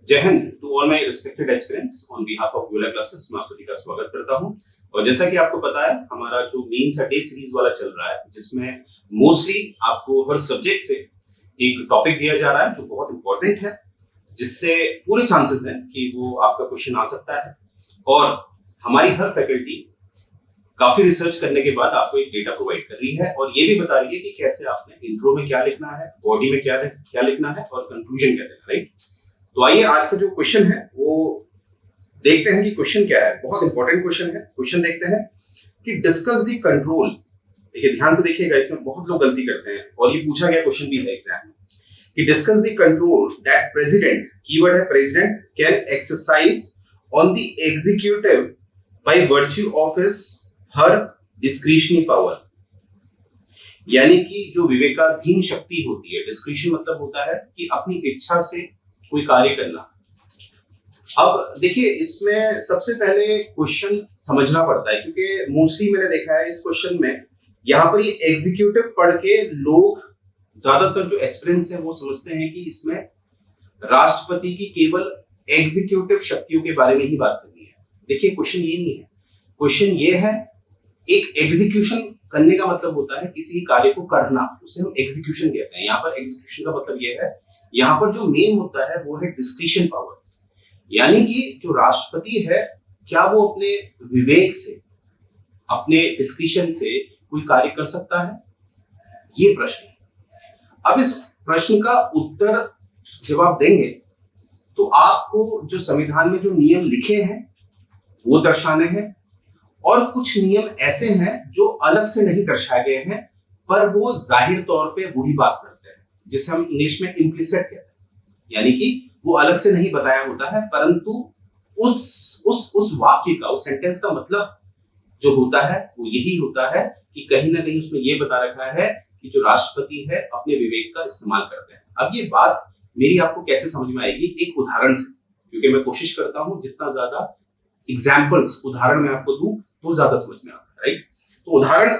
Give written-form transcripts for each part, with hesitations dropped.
जय हिंद to all my respected aspirants on behalf of Gola classes. मैं आप सभी का स्वागत करता हूं। और जैसा कि आपको पता है, हमारा जो मेन डे सीरीज वाला चल रहा है, जिसमें मोस्टली आपको हर सब्जेक्ट से एक टॉपिक दिया जा रहा है जो बहुत इंपॉर्टेंट है, जिससे पूरे चांसेस हैं कि वो आपका क्वेश्चन आ सकता है। और हमारी हर फैकल्टी काफी रिसर्च करने के बाद आपको एक डेटा प्रोवाइड कर रही है और ये भी बता रही है कि कैसे आपने इंट्रो में क्या लिखना है, बॉडी में क्या लिखना है और कंक्लूजन क्या देना है। राइट, तो आइए आज का जो क्वेश्चन है वो देखते हैं कि क्वेश्चन क्या है। बहुत इंपॉर्टेंट क्वेश्चन है। क्वेश्चन देखते हैं कि डिस्कस द कंट्रोल। देखिए, ध्यान से देखिएगा, इसमें बहुत लोग गलती करते हैं और ये पूछा गया क्वेश्चन भी है एग्जाम में कि discuss the control that president, keyword है president, can exercise on the executive by virtue of his her discretionary power. यानी कि जो विवेकाधीन शक्ति होती है, डिस्क्रिशन मतलब होता है कि अपनी इच्छा से कोई कार्य करना। अब देखिए, इसमें सबसे पहले क्वेश्चन समझना पड़ता है, क्योंकि मोस्टली मैंने देखा है इस क्वेश्चन में यहाँ पर ये एग्जीक्यूटिव पढ़ के लोग, ज्यादातर जो एस्पिरेंट्स हैं वो समझते हैं कि इसमें राष्ट्रपति की केवल एग्जीक्यूटिव शक्तियों के बारे में ही बात करनी है। देखिए, क्वेश्चन ये नहीं है। क्वेश्चन ये है, एक एग्जीक्यूशन करने का मतलब होता है किसी कार्य को करना, उसे हम एग्जीक्यूशन कहते हैं। यहाँ पर एग्जीक्यूशन का मतलब ये है, यहाँ पर जो मेन मुद्दा है वो है डिस्क्रिशन पावर। यानी कि जो राष्ट्रपति है, क्या वो अपने विवेक से, अपने डिस्क्रिशन से कोई कार्य कर सकता है, ये प्रश्न है। अब इस प्रश्न का उत्तर जब आप देंगे तो आपको जो संविधान में जो नियम लिखे हैं वो दर्शाने हैं, और कुछ नियम ऐसे हैं जो अलग से नहीं दर्शाए गए हैं, पर वो जाहिर तौर पे वही बात करते हैं, जिसे हम इंग्लिश में इम्प्लिसिट कहते हैं। यानी कि वो अलग से नहीं बताया होता है, परंतु उस वाक्य का, उस सेंटेंस का मतलब जो होता है वो यही होता है कि कहीं ना कहीं उसमें ये बता रखा है कि जो राष्ट्रपति है अपने विवेक का इस्तेमाल करते हैं। अब ये बात मेरी आपको कैसे समझ में आएगी? एक उदाहरण से, क्योंकि मैं कोशिश करता हूं जितना ज्यादा एग्जाम्पल्स, उदाहरण मैं आपको दूं तो ज्यादा समझ में आता है। राइट, तो उदाहरण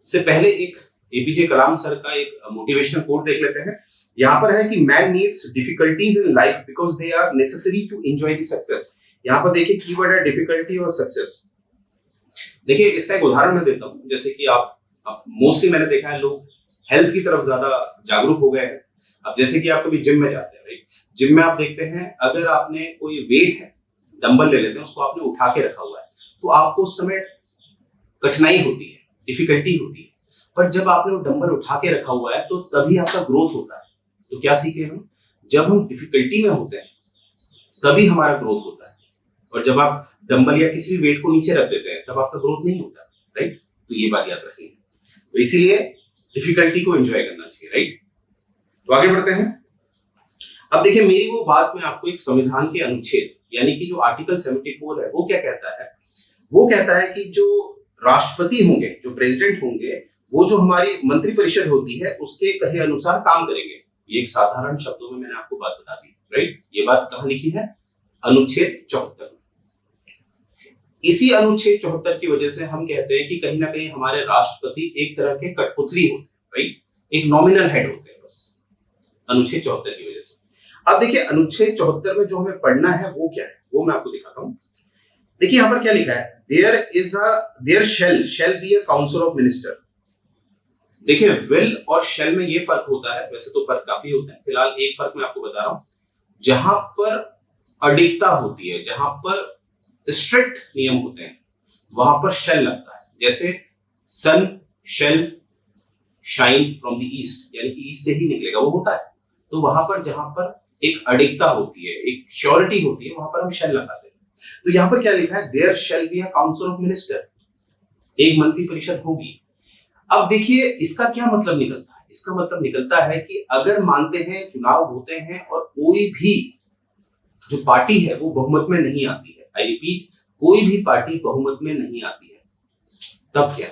से पहले एक एपीजे कलाम सर का एक मोटिवेशनल कोट देख लेते हैं। यहाँ पर है कि man needs difficulties in life because they are necessary to enjoy the success. यहाँ पर देखिए, कीवर्ड है डिफिकल्टी और सक्सेस। देखिए, इसका एक उदाहरण मैं देता हूँ। जैसे कि आप मोस्टली मैंने देखा है लोग हेल्थ की तरफ ज्यादा जागरूक हो गए हैं। अब जैसे कि आप कभी जिम में जाते हैं, राइट, जिम में आप देखते हैं अगर आपने कोई वेट है, डंबल ले लेते हैं, उसको आपने उठा के रखा हुआ है, तो आपको उस समय कठिनाई होती है, डिफिकल्टी होती है। पर जब आपने वो डंबल उठा के रखा हुआ है तो तभी आपका ग्रोथ होता है। तो क्या सीखे हम? जब हम डिफिकल्टी में होते हैं तभी हमारा ग्रोथ होता है, और जब आप डंबल या किसी भी वेट को नीचे रख देते हैं तब आपका ग्रोथ नहीं होता। राइट, तो ये बात याद रखिए। तो इसीलिए डिफिकल्टी को एंजॉय करना चाहिए। राइट, तो आगे बढ़ते हैं। अब देखिए, मेरी वो बात में आपको एक संविधान के अनुच्छेद, यानी कि जो आर्टिकल 74 है, वो क्या कहता है? वो कहता है कि जो राष्ट्रपति होंगे, जो प्रेसिडेंट होंगे, वो जो हमारी मंत्रिपरिषद होती है उसके कहे अनुसार काम करेंगे। ये एक साधारण शब्दों में मैंने आपको बात बता दी। राइट, ये बात कहाँ लिखी है? अनुच्छेद 74 में। इसी अनुच्छेद 74 की वजह से हम कहते हैं कि कहीं ना कहीं हमारे राष्ट्रपति एक तरह के कठपुतली होते हैं। राइट, एक नॉमिनल हेड होते हैं बस, अनुच्छेद 74 की वजह से। अब देखिए, अनुच्छेद 74 में जो हमें पढ़ना है वो क्या है, वो मैं आपको दिखाता हूं। देखिए, यहां पर क्या लिखा है? There shall be a council of minister. देखिए, विल और शैल में ये फर्क होता है। वैसे तो फर्क काफी होते हैं, फिलहाल एक फर्क मैं आपको बता रहा हूं। जहां पर अडिगता होती है, जहां पर स्ट्रिक्ट नियम होते हैं, वहां पर शैल लगता है। जैसे सन शैल शाइन फ्रॉम द ईस्ट, यानी कि ईस्ट से ही निकलेगा, वो होता है। तो वहां पर जहां पर एक अडिगता होती है, एक श्योरिटी होती है, वहां पर हम शैल लगाते हैं। तो यहां पर क्या लिखा है? There shall be a council of minister, एक मंत्रिपरिषद होगी। अब देखिए, इसका क्या मतलब निकलता है? इसका मतलब निकलता है कि अगर मानते हैं चुनाव होते हैं और कोई भी जो पार्टी है वो बहुमत में नहीं आती है, आई रिपीट, कोई भी पार्टी बहुमत में नहीं आती है, तब क्या?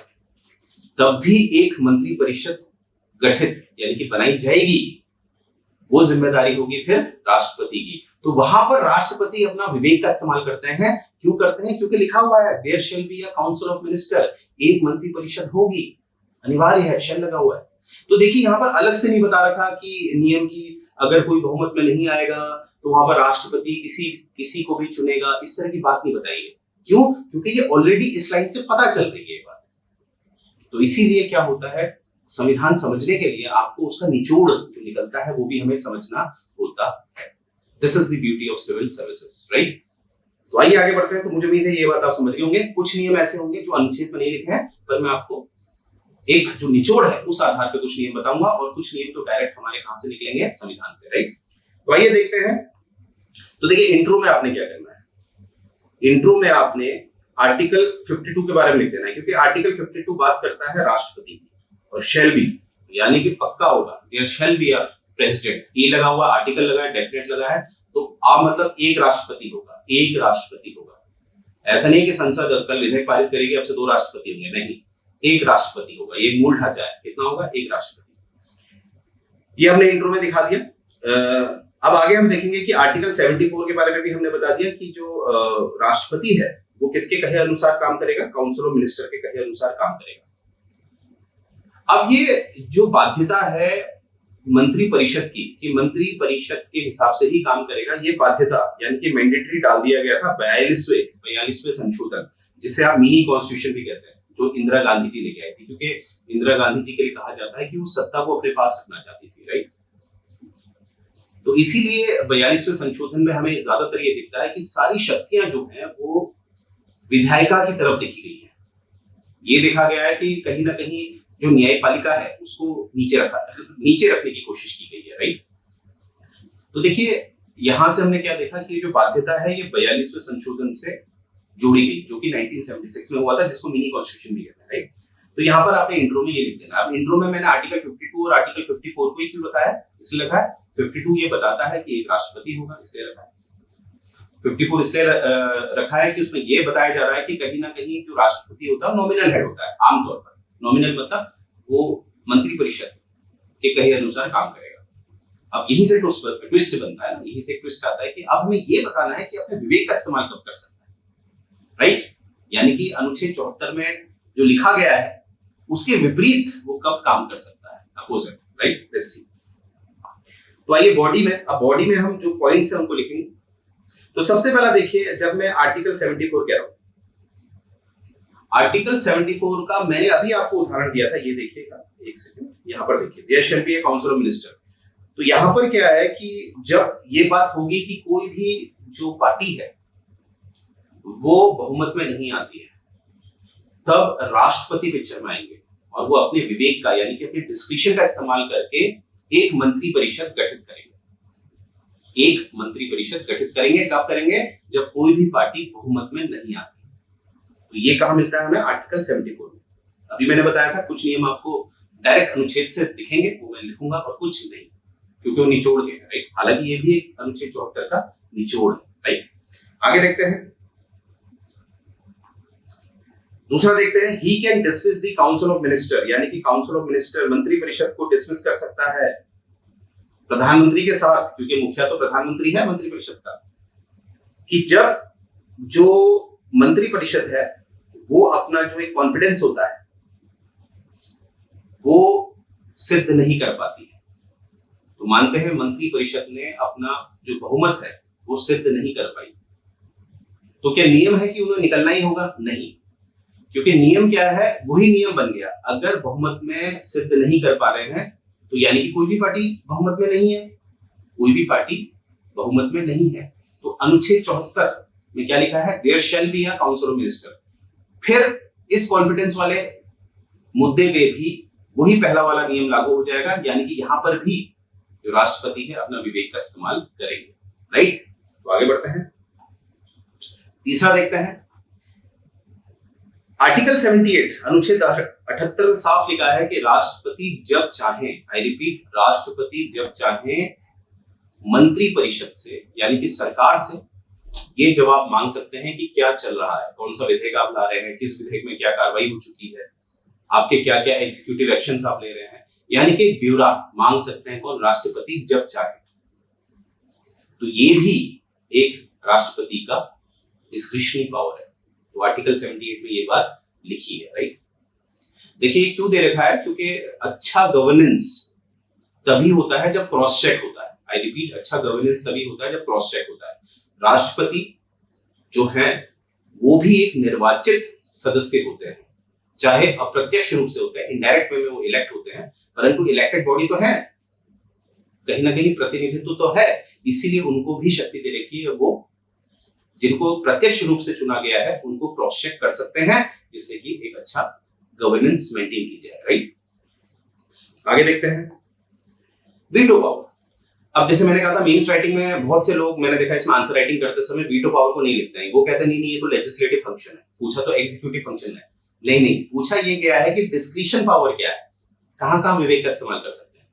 तब भी एक मंत्रिपरिषद गठित, यानी कि बनाई जाएगी। वो जिम्मेदारी होगी फिर राष्ट्रपति की। तो वहां पर राष्ट्रपति अपना विवेक का इस्तेमाल करते हैं। क्यों करते हैं? क्योंकि लिखा हुआ है there shall be a council of minister, एक मंत्रिपरिषद होगी, अनिवार्य है, शैल लगा हुआ है। तो देखिए यहाँ पर अलग से नहीं बता रखा कि नियम की अगर कोई बहुमत में नहीं आएगा तो वहां पर राष्ट्रपति किसी किसी को भी चुनेगा, इस तरह की बात नहीं बताई है। क्यों? क्योंकि ये ऑलरेडी इस लाइन से पता चल रही है ये बात। तो इसीलिए क्या होता है, संविधान समझने के लिए आपको उसका निचोड़ जो निकलता है वो भी हमें समझना होता है। This is the beauty of civil services, right. तो आइए आगे बढ़ते हैं। तो मुझे उम्मीद है ये बात आप समझ गए होंगे। कुछ नियम ऐसे होंगे जो अनुच्छेद में नहीं लिखे हैं, पर मैं आपको एक जो निचोड़ है उस आधार पर कुछ नियम बताऊंगा, और कुछ नियम तो डायरेक्ट हमारे कहां से निकलेंगे, संविधान से, राइट। तो आइए देखते हैं। तो देखिए इंट्रो में आपने क्या करना है, इंट्रो में आपने आर्टिकल 52 के बारे में लिख देना है, क्योंकि आर्टिकल 52 बात करता है राष्ट्रपति की, और शैल बी यानी कि पक्का होगा, there shall be a president. A लगा हुआ, आर्टिकल लगा है, डेफिनेट लगा है, तो आ मतलब एक राष्ट्रपति होगा, एक राष्ट्रपति होगा। ऐसा नहीं कि संसद कल विधेयक पारित करेगी अब से 2 राष्ट्रपति होंगे, नहीं, एक राष्ट्रपति होगा। ये मूल ढांचा है, कितना होगा, एक राष्ट्रपति। ये हमने इंट्रो में दिखा दिया। अब आगे हम देखेंगे कि आर्टिकल 74 के बारे में भी हमने बता दिया कि जो राष्ट्रपति है वो किसके कहे अनुसार काम करेगा, काउंसिल ऑफ मिनिस्टर के कहे अनुसार काम करेगा। अब ये जो बाध्यता है मंत्री परिषद की कि मंत्री परिषद के हिसाब से ही काम करेगा, ये बाध्यता यानी कि मैंडेटरी डाल दिया गया था 42वें संशोधन, जिसे आप मिनी कॉन्स्टिट्यूशन भी कहते हैं, जो इंदिरा गांधी जी लेके आई थी, क्योंकि इंदिरा गांधी जी के लिए कहा जाता है कि वो सत्ता को अपने पास रखना चाहती थी, राइट। तो इसीलिए 42वें संशोधन में हमें ज्यादातर ये दिखता है कि सारी शक्तियां जो हैं वो विधायिका की तरफ देखी गई है। ये देखा गया है कि कहीं ना कहीं जो न्यायपालिका है उसको नीचे रखने की कोशिश की गई है, राइट। तो देखिए यहां से हमने क्या देखा कि जो बाध्यता है ये 42वें संशोधन से जोड़ी गई, जो कि 1976 में हुआ था, जिसको मिनी कॉन्स्टिट्यूशन भी कहते हैं, राइट। तो यहाँ पर आपने इंट्रो में ये लिख देना। अब इंट्रो में मैंने आर्टिकल 52 और आर्टिकल 54 को ही क्यों रखा है, इसलिए रखा है 52 ये बताता है कि एक राष्ट्रपति होगा, इसलिए रखा है। 54 इसलिए रखा है कि उसमें ये बताया जा रहा है कि कहीं ना कहीं जो राष्ट्रपति होता है नॉमिनल हेड होता है, आमतौर पर नॉमिनल मतलब वो मंत्री परिषद के कहे अनुसार काम करेगा। अब यहीं से ट्विस्ट बनता है ना, यहीं से ट्विस्ट आता है कि अब हमें ये बताना है कि अपने विवेक का इस्तेमाल कब कर सकता है, राइट। यानी कि अनुच्छेद 74 में जो लिखा गया है उसके विपरीत वो कब काम कर सकता है, अपोजिट, राइट। Let's see. तो आइए बॉडी में, अब बॉडी में हम जो पॉइंट्स हैं उनको लिखेंगे। तो सबसे पहला देखिए, जब मैं आर्टिकल 74 कह रहा हूं, आर्टिकल 74 का मैंने अभी आपको उदाहरण दिया था, ये देखिएगा, एक सेकंड, यहां पर देखिए, there shall be a council of minister. तो यहां पर क्या है कि जब ये बात होगी कि कोई भी जो पार्टी है वो बहुमत में नहीं आती है, तब राष्ट्रपति पिक्चर में आएंगे और वो अपने विवेक का यानी कि अपने डिस्क्रिप्शन का इस्तेमाल करके एक मंत्री परिषद गठित करेंगे। एक मंत्री परिषद गठित करेंगे, कब करेंगे, जब कोई भी पार्टी बहुमत में नहीं आती। तो ये कहां मिलता है हमें, आर्टिकल 74 में। अभी मैंने बताया था कुछ नियम आपको डायरेक्ट अनुच्छेद से दिखेंगे, वो मैं लिखूंगा, और कुछ नहीं, क्योंकि वो निचोड़ के है, राइट। हालांकि ये भी एक अनुच्छेद 74 का निचोड़ है, राइट। आगे देखते हैं, दूसरा देखते हैं, he can dismiss the council of minister, यानी कि काउंसिल ऑफ मिनिस्टर मंत्री परिषद को डिसमिस कर सकता है प्रधानमंत्री के साथ, क्योंकि मुखिया तो प्रधानमंत्री है मंत्री परिषद का, कि जब जो मंत्री परिषद है वो अपना जो एक कॉन्फिडेंस होता है वो सिद्ध नहीं कर पाती है। तो मानते हैं मंत्री परिषद ने अपना जो बहुमत है वो सिद्ध नहीं कर पाई, तो क्या नियम है कि उन्हें निकलना ही होगा? नहीं, क्योंकि नियम क्या है, वही नियम बन गया। अगर बहुमत में सिद्ध नहीं कर पा रहे हैं तो यानी कि कोई भी पार्टी बहुमत में नहीं है, कोई भी पार्टी बहुमत में नहीं है। तो अनुच्छेद 74 में क्या लिखा है, there shall be a council of minister. फिर इस कॉन्फिडेंस वाले मुद्दे पे भी वही पहला वाला नियम लागू हो जाएगा, यानी कि यहां पर भी जो राष्ट्रपति है अपना विवेक का इस्तेमाल करेंगे, राइट। तो आगे बढ़ते हैं, तीसरा देखते हैं, आर्टिकल 78 अनुच्छेद 78 में साफ लिखा है कि राष्ट्रपति जब चाहे, आई रिपीट, राष्ट्रपति जब चाहे मंत्री परिषद से यानी कि सरकार से ये जवाब मांग सकते हैं कि क्या चल रहा है, कौन सा विधेयक आप ला रहे हैं, किस विधेयक में क्या कार्रवाई हो चुकी है, आपके क्या क्या एग्जीक्यूटिव एक्शंस आप ले रहे हैं, यानी कि एक ब्यौरा मांग सकते हैं कौन, राष्ट्रपति जब चाहे। तो ये भी एक राष्ट्रपति का डिस्क्रिशनरी पावर है। तो आर्टिकल 78 में ये बात लिखी है, राइट। देखिए ये क्यों दे रखा है, क्योंकि अच्छा गवर्नेंस तभी होता है जब क्रॉस चेक होता है। आई रिपीट, अच्छा गवर्नेंस तभी होता है जब क्रॉस चेक होता है। राष्ट्रपति जो है वो भी एक निर्वाचित सदस्य होते हैं, चाहे अप्रत्यक्ष रूप से होते हैं, इनडायरेक्ट वे में वो इलेक्ट होते हैं, परंतु इलेक्टेड बॉडी तो है, कहीं ना कहीं प्रतिनिधित्व तो है, इसीलिए उनको भी शक्ति दे रखी है। वो जिनको प्रत्यक्ष रूप से चुना गया है उनको क्रॉस चेक कर सकते हैं, जिससे कि एक अच्छा गवर्नेंस मेंटेन की जाए। राइट, आगे देखते हैं वीटो पावर। अब जैसे मैंने कहा था मीन्स राइटिंग में बहुत से लोग मैंने देखा इसमें आंसर राइटिंग करते समय वीटो पावर को नहीं लिखते हैं। वो कहते हैं नहीं ये तो लेजिस्लेटिव फंक्शन है, पूछा तो एग्जीक्यूटिव फंक्शन है। नहीं, पूछा ये गया है कि डिस्क्रिशन पावर क्या है, कहां कहां विवेक का इस्तेमाल कर सकते हैं।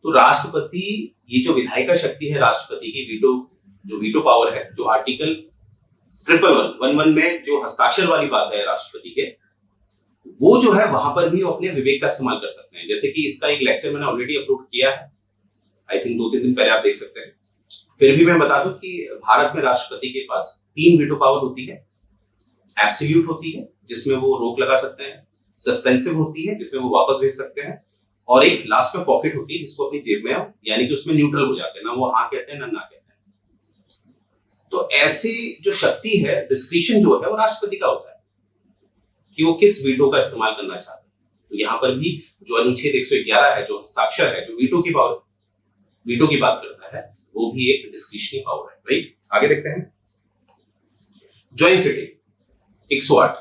तो राष्ट्रपति, ये जो विधायिका शक्ति है राष्ट्रपति की, वीटो पावर है, जो आर्टिकल 1111 में जो हस्ताक्षर वाली बात है राष्ट्रपति के, वो जो है वहां पर भी अपने विवेक का इस्तेमाल कर सकते हैं। जैसे कि इसका एक लेक्चर मैंने ऑलरेडी अपलोड किया है, आई थिंक 2-3 दिन पहले, आप देख सकते हैं। फिर भी मैं बता दूं कि भारत में राष्ट्रपति के पास 3 वीटो पावर होती है। एब्सोल्यूट होती है जिसमें वो रोक लगा सकते हैं, सस्पेंसिव होती है जिसमें वो वापस भेज सकते हैं, और एक लास्ट में पॉकेट होती है जिसको अपनी जेब में, यानी कि उसमें न्यूट्रल हो जाते हैं, ना वो हाँ कहते हैं ना कहते हैं। तो ऐसी जो शक्ति है, डिस्क्रिशन जो है वो राष्ट्रपति का होता है कि वो किस वीटो का इस्तेमाल करना चाहते हैं। तो यहां पर भी जो अनुच्छेद 111 है, जो हस्ताक्षर है, जो वीटो की बात करता है, वो भी एक डिस्क्रिशनरी पावर है। राइट, आगे देखते हैं जॉइंट सिटिंग 108।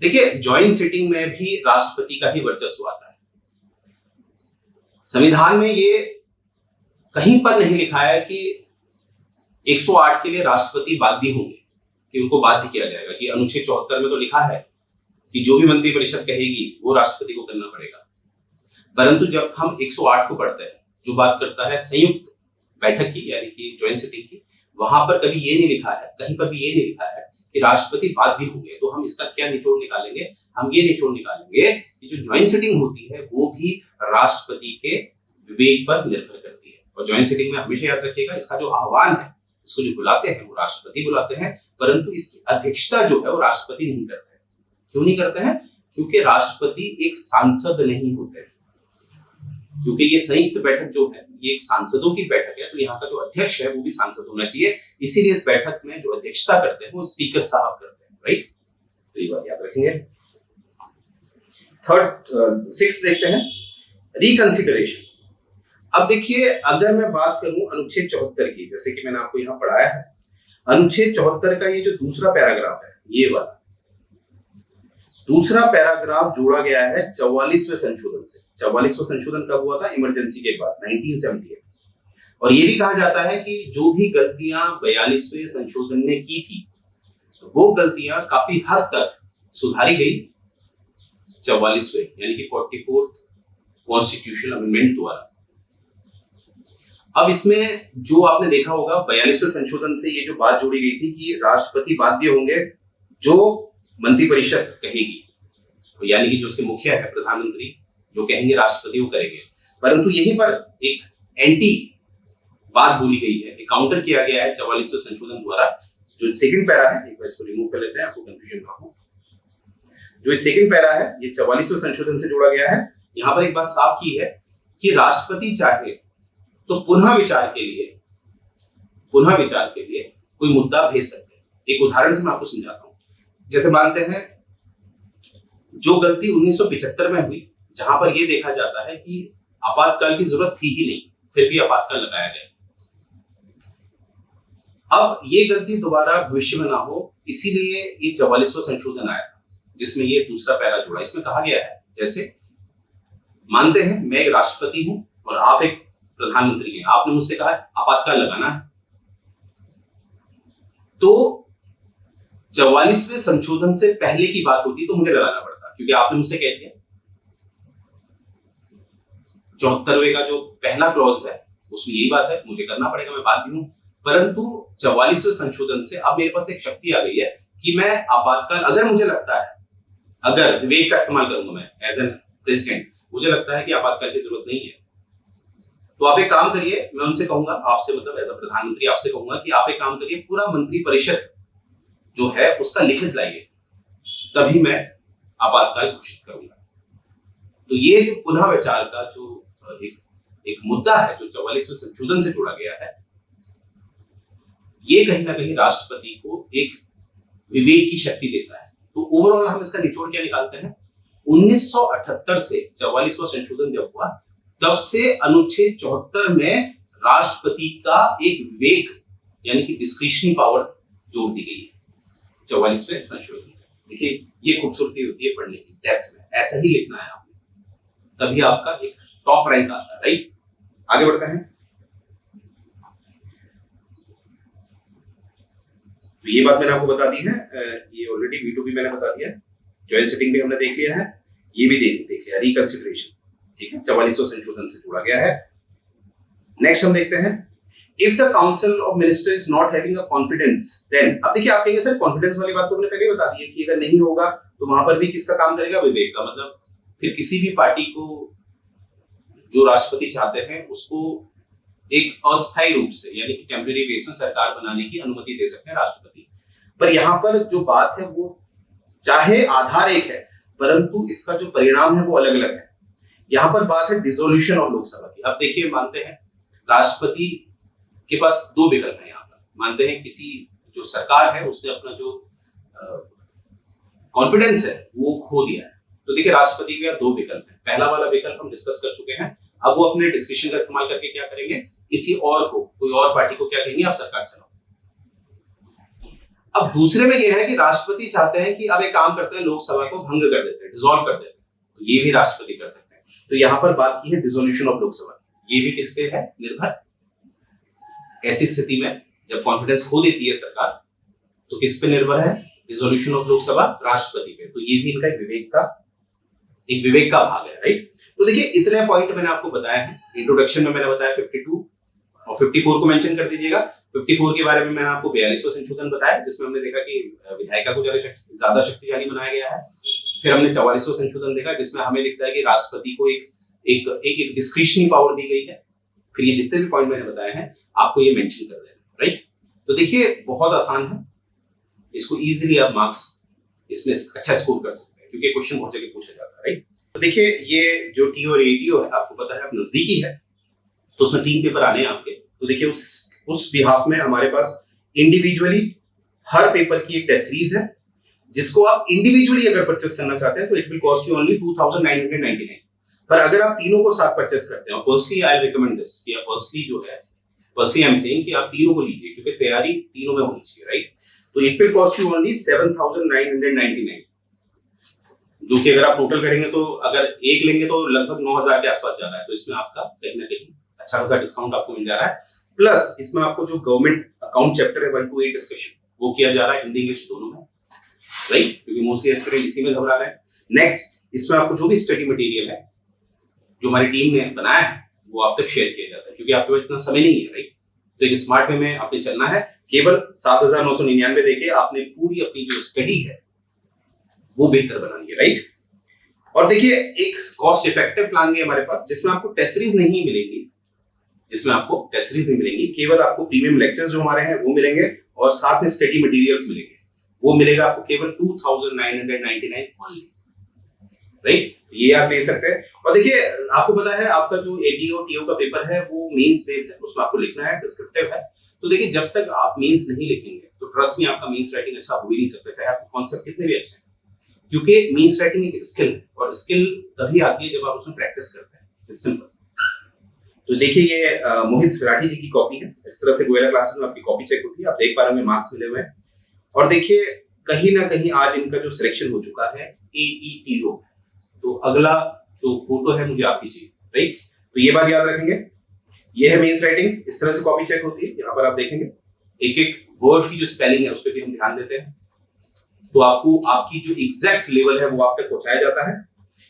देखिए जॉइंट सिटिंग में भी राष्ट्रपति का ही वर्चस्व आता है। संविधान में ये कहीं पर नहीं लिखा है कि 108 के लिए राष्ट्रपति बाध्य होंगे, कि उनको बाध्य किया जाएगा, कि अनुच्छेद 74 में तो लिखा है कि जो भी मंत्रिपरिषद कहेगी वो राष्ट्रपति को करना पड़ेगा। परंतु जब हम 108 को पढ़ते हैं, जो बात करता है संयुक्त बैठक की, यानी कि जॉइंट सिटिंग की, वहां पर कभी ये नहीं लिखा है, कहीं पर भी ये नहीं लिखा है कि राष्ट्रपति बाध्य होंगे। तो हम इसका क्या निचोड़ निकालेंगे? हम ये निचोड़ निकालेंगे कि जो जॉइंट सिटिंग होती है वो भी राष्ट्रपति के विवेक पर निर्भर करती है। और जॉइंट सिटिंग में हमेशा याद रखिएगा, इसका जो आह्वान है, इसको जो बुलाते हैं वो राष्ट्रपति बुलाते हैं, परंतु इसकी अध्यक्षता जो है वो राष्ट्रपति नहीं करते हैं। क्यों नहीं करते हैं? क्योंकि राष्ट्रपति एक सांसद नहीं होते हैं, क्योंकि ये संयुक्त बैठक जो है ये एक सांसदों की बैठक है, तो यहाँ का जो अध्यक्ष है वो भी सांसद होना चाहिए। इसीलिए इस बैठक में जो अध्यक्षता करते हैं वो स्पीकर साहब करते हैं। राइट, तो ये बात याद रखेंगे। 6 देखते हैं रिकंसिडरेशन। अब देखिए, अगर मैं बात करूं अनुच्छेद 74 की, जैसे कि मैंने आपको यहाँ पढ़ाया है, अनुच्छेद 74 का ये जो दूसरा पैराग्राफ है, ये वाला दूसरा पैराग्राफ जोड़ा गया है 44वें संशोधन से। 44वां संशोधन कब हुआ था? इमरजेंसी के बाद, 1978। और ये भी कहा जाता है कि जो भी गलतियां 42वें संशोधन ने की थी, वो गलतियां काफी हद तक सुधारी गई 44वें यानी कि 44th कॉन्स्टिट्यूशनल अमेंडमेंट द्वारा। अब इसमें जो आपने देखा होगा 42वें संशोधन से ये जो बात जोड़ी गई थी कि राष्ट्रपति बाध्य होंगे जो मंत्रिपरिषद कहेगी, तो यानी कि जो उसके मुखिया है प्रधानमंत्री, जो कहेंगे राष्ट्रपति वो करेंगे। परंतु यहीं पर एक एंटी बात बोली गई है, एक काउंटर किया गया है 44वें संशोधन द्वारा। जो सेकंड पैरा है, एक बार इसको रिमूव कर लेते हैं, आपको कंफ्यूजन ना हो। जो सेकंड पैरा है ये 44वें संशोधन से जोड़ा गया है। यहां पर एक बात साफ की है कि राष्ट्रपति चाहे तो पुनः विचार के लिए कोई मुद्दा भेज सकते हैं। एक उदाहरण से मैं आपको समझाता हूं। जैसे मानते हैं जो गलती 1975 में हुई, जहां पर यह देखा जाता है कि आपातकाल की जरूरत थी ही नहीं, फिर भी आपातकाल लगाया गया। अब ये गलती दोबारा भविष्य में ना हो, इसीलिए ये 44वां संशोधन आया था, जिसमें ये दूसरा पैरा जोड़ा। इसमें कहा गया है, जैसे मानते हैं मैं एक राष्ट्रपति हूं और आप एक प्रधानमंत्री हैं, आपने मुझसे कहा आपातकाल लगाना है, तो 44वें संशोधन से पहले की बात होती तो मुझे लगाना पड़ता, क्योंकि आपने मुझसे कह दिया। 74वें का जो पहला क्लॉज है उसमें यही बात है, मुझे करना पड़ेगा, मैं बाध्य हूं। परंतु 44वें संशोधन से अब मेरे पास एक शक्ति आ गई है कि मैं आपातकाल, अगर मुझे लगता है, अगर विवेक का इस्तेमाल करूंगा मैं एज एन प्रेसिडेंट, मुझे लगता है कि आपातकाल की जरूरत नहीं है, तो आप एक काम करिए, मैं उनसे कहूंगा, आपसे मतलब एज अ प्रधानमंत्री आपसे कहूंगा कि आप एक काम करिए, पूरा मंत्रिपरिषद जो है उसका लिखित लाइए, तभी मैं आपातकाल घोषित करूंगा। तो ये जो पुनः विचार का जो एक मुद्दा है जो 44वें संशोधन से जुड़ा गया है, ये कहीं ना कहीं राष्ट्रपति को एक विवेक की शक्ति देता है। तो ओवरऑल हम इसका निचोड़ क्या निकालते हैं, 1978 से 44वां संशोधन जब हुआ तब से अनुच्छेद 74 में राष्ट्रपति का एक विवेक यानी कि डिस्क्रिशनरी पावर जोड़ दी गई है 44वें संशोधन से। देखिए ये खूबसूरती होती है पढ़ने की, डेप्थ में ऐसा ही लिखना है आपने, तभी आपका एक टॉप रैंक आता है, राइट। आगे बढ़ते हैं। तो ये बात मैंने आपको बता दी है, ये ऑलरेडी V2 भी मैंने बता दिया है, जॉइंट सिटिंग भी हमने देख लिया है, ये भी देख लिया रिकंसिडरेशन, ठीक है, 44वां संशोधन से जुड़ा गया है। नेक्स्ट हम देखते हैं, if the council of minister is not having a confidence then, अब देखिए आप कहेंगे सर कॉन्फिडेंस वाली बात तो हमने पहले ही बता दी है कि अगर नहीं होगा तो वहां पर भी किसका काम करेगा, विवेक का। मतलब फिर किसी भी पार्टी को जो राष्ट्रपति चाहते हैं उसको एक अस्थायी रूप से यानी कि टेम्परेरी बेस में सरकार बनाने की अनुमति दे सकते हैं राष्ट्रपति। पर यहाँ पर जो बात है वो चाहे आधार एक है परंतु इसका जो परिणाम है वो अलग अलग है। यहाँ पर बात है डिसोल्यूशन ऑफ लोकसभा की। अब देखिए मानते हैं राष्ट्रपति के पास दो विकल्प हैं। यहाँ पर मानते हैं किसी जो सरकार है उसने अपना जो कॉन्फिडेंस है वो खो दिया है, तो देखिए राष्ट्रपति के दो विकल्प हैं। पहला वाला विकल्प हम डिस्कस कर चुके हैं, अब वो अपने डिस्क्रिप्शन का इस्तेमाल करके क्या करेंगे, किसी और को, कोई और पार्टी को क्या कहेंगे, आप सरकार चलाओ। अब दूसरे में यह है कि राष्ट्रपति चाहते हैं कि अब एक काम करते हैं, लोकसभा को भंग कर देते हैं, डिसॉल्व कर देते हैं, तो ये भी राष्ट्रपति कर सकते हैं। तो यहाँ पर बात की है डिसोल्यूशन ऑफ लोकसभा, ये भी किस पे है निर्भर। ऐसी स्थिति में जब कॉन्फिडेंस खो देती है सरकार तो किस पे निर्भर है, डिसोल्यूशन ऑफ लोकसभा, राष्ट्रपति पे। तो ये भी इनका एक विवेक का भाग है, राइट। तो देखिए इतने पॉइंट मैंने आपको बताया है। इंट्रोडक्शन में मैंने बताया 52 और 54 को मेंशन कर दीजिएगा। 54 के बारे में मैंने आपको 42वां संशोधन बताया जिसमें हमने देखा कि विधायिका को ज्यादा शक्तिशाली बनाया गया है। फिर हमने 44वां संशोधन देखा जिसमें हमें लिखता है कि राष्ट्रपति को एक डिस्क्रिशनरी पावर दी गई है। फिर ये जितने भी पॉइंट मैंने बताए हैं आपको ये मेंशन कर देना, राइट। तो देखिए बहुत आसान है, इसको इजीली आप मार्क्स इसमें अच्छा स्कोर कर सकते हैं क्योंकि क्वेश्चन बहुत जगह पूछा जाता है, राइट। तो देखिए ये जो टी और एटीओ है आपको पता है अब नजदीकी है, तो उसमें 3 पेपर आने हैं आपके। तो देखिए उस बिहाफ में हमारे पास इंडिविजुअली हर पेपर की एक टेस्ट सीरीज है जिसको आप इंडिविजुअली अगर परचेस करना चाहते हैं तो it will cost you only 2999। पर अगर आप तीनों को साथ परचेस करते हैं, और पर्सनली आई रिकमेंड दिस कि आप पर्सनली आई एम सेइंग कि आप तीनों को लीजिए क्योंकि तैयारी तीनों में होनी चाहिए, राइट। तो it will cost you only 7999, जो कि अगर आप टोटल करेंगे तो अगर एक लेंगे तो लगभग 9000 के आसपास जा रहा है। तो इसमें आपका कहीं ना कहीं अच्छा खासा डिस्काउंट आपको मिल जा रहा है। प्लस इसमें आपको जो गवर्नमेंट अकाउंट चैप्टर है 1 to 8 डिस्कशन वो किया जा रहा है हिंदी इंग्लिश दोनों में, राइट, क्योंकि मोस्टली एस्पिरेंट इसी में घबरा रहे हैं। नेक्स्ट इसमें आपको जो भी स्टडी मटेरियल है जो हमारी टीम ने बनाया है वो आप तक शेयर किया जाता है क्योंकि आपके पास इतना समय नहीं है, राइट। तो एक स्मार्ट वे में आपने चलना है। केवल 7999 देके आपने पूरी अपनी जो स्टडी है वो बेहतर बनानी है, राइट। और देखिए एक कॉस्ट इफेक्टिव प्लान भी हमारे पास जिसमें आपको टेस्ट सीरीज नहीं मिलेंगी, केवल आपको प्रीमियम लेक्चर्स जो हमारे हैं वो मिलेंगे और साथ में स्टडी मटेरियल्स मिलेंगे। वो मिलेगा आपको केवल 2999 ओनली, राइट। ये आप ले सकते हैं। और देखिए आपको पता है आपका जो एटीओ टीओ का पेपर है वो मेंस बेस है, उसमें आपको लिखना है, डिस्क्रिप्टिव है। तो देखिए जब तक आप मेंस नहीं लिखेंगे तो ट्रस्ट में आपका मेंस राइटिंग अच्छा हो ही नहीं सकता, चाहे आपके कॉन्सेप्ट कितने भी अच्छे हैं, क्योंकि मेंस राइटिंग एक स्किल है और स्किल तभी आती है जब आप उसमें प्रैक्टिस करते हैं। It's simple. तो देखिए ये मोहित राठी जी की कॉपी है। इस तरह से गोयला क्लासेस में आपकी कॉपी चेक होती है, आप देख पा रहे हैं मार्क्स मिले हुए हैं। और देखिए कहीं ना कहीं आज इनका जो सिलेक्शन हो चुका है AETO, तो अगला जो फोटो है मुझे आपकी चाहिए, राइट। तो ये बात याद रखेंगे, ये है मेंस राइटिंग, इस तरह से कॉपी चेक होती है। यहाँ पर आप देखेंगे एक एक वर्ड की जो स्पेलिंग है उस पर भी हम ध्यान देते हैं, तो आपको आपकी जो एग्जैक्ट लेवल है वो आप तक पहुंचाया जाता है।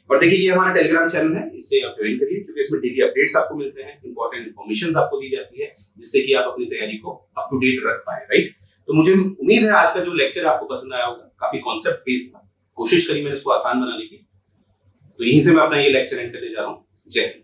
और देखिए ये हमारा टेलीग्राम चैनल है, इससे आप ज्वाइन करिए क्योंकि इसमें डेली अपडेट्स आपको मिलते हैं, इंपॉर्टेंट इन्फॉर्मेशन आपको दी जाती है जिससे कि आप अपनी तैयारी को अप टू डेट रख पाए, राइट। तो मुझे उम्मीद है आज का जो लेक्चर आपको पसंद आया होगा, काफी कॉन्सेप्ट बेस्ड था, कोशिश करी मैंने इसको आसान बनाने की। तो यहीं से मैं अपना ये लेक्चर एंड करने जा रहा हूँ। जय हिंद।